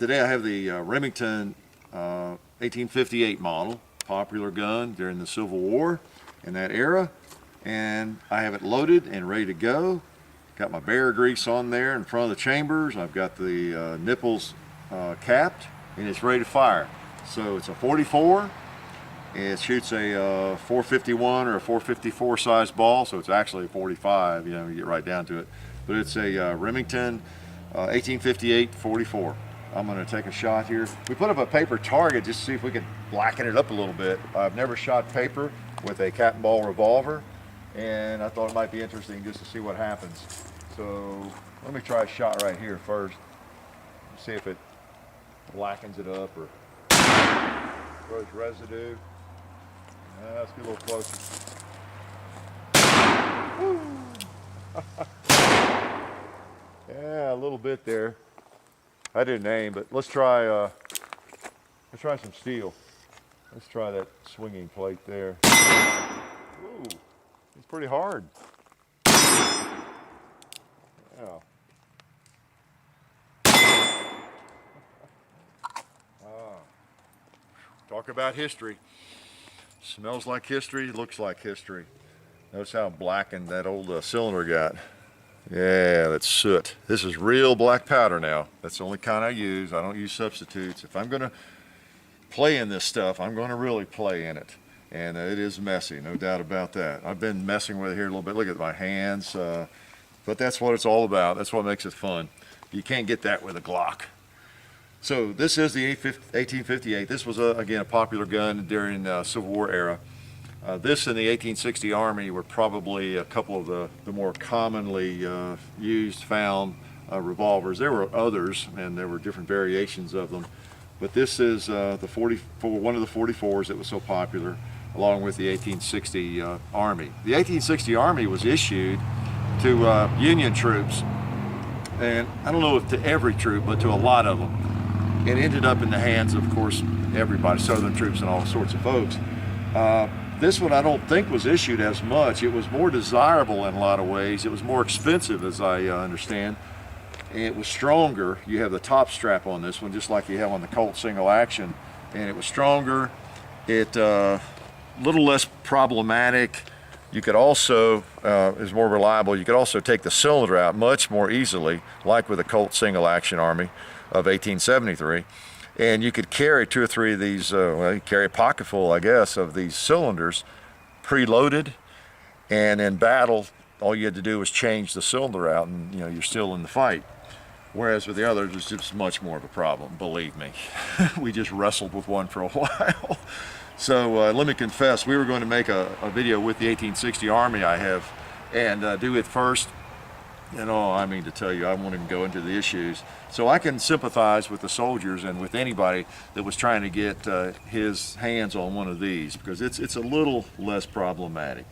Today I have the Remington 1858 model, popular gun during the Civil War in that era, and I have it loaded and ready to go. Got my bear grease on there in front of the chambers. I've got the nipples capped, and it's ready to fire. So it's a 44. It shoots a 451 or a 454 size ball, so it's actually a 45, you know, you get right down to it. But it's a Remington 1858 44. I'm going to take a shot here. We put up a paper target just to see if we can blacken it up a little bit. I've never shot paper with a cap and ball revolver, and I thought it might be interesting just to see what happens. So let me try a shot right here first. See if it blackens it up or throws residue. Let's get a little closer. Yeah, a little bit there. I didn't aim, but let's try some steel. Let's try that swinging plate there. Ooh, it's pretty hard. Yeah. Talk about history. Smells like history, looks like history. Notice how blackened that old cylinder got. Yeah, that's soot. This is real black powder now. That's the only kind I use. I don't use substitutes. If I'm going to play in this stuff, I'm going to really play in it. And it is messy, no doubt about that. I've been messing with it here a little bit. Look at my hands. But that's what it's all about. That's what makes it fun. You can't get that with a Glock. So this is the 1858. This was, again, a popular gun during the Civil War era. This and the 1860 Army were probably a couple of the more commonly used, found revolvers. There were others, and there were different variations of them. But this is one of the 44s that was so popular, along with the 1860 Army. The 1860 Army was issued to Union troops, and I don't know if to every troop, but to a lot of them. It ended up in the hands of course, everybody, Southern troops and all sorts of folks. This one I don't think was issued as much. It was more desirable in a lot of ways. It was more expensive, as I understand. It was stronger. You have the top strap on this one, just like you have on the Colt single action. And it was stronger. It little less problematic. You could also, is more reliable. You could also take the cylinder out much more easily, like with the Colt single action Army of 1873. And you could carry 2 or 3 of these, well, you carry a pocket full, I guess, of these cylinders preloaded. And in battle, all you had to do was change the cylinder out, and you know, you're still in the fight. Whereas with the others, it's just much more of a problem, believe me. We just wrestled with one for a while. So let me confess, we were going to make a video with the 1860 Army I have, and do it first. And oh, I mean to tell you, I won't even go into the issues. So I can sympathize with the soldiers and with anybody that was trying to get his hands on one of these, because it's a little less problematic.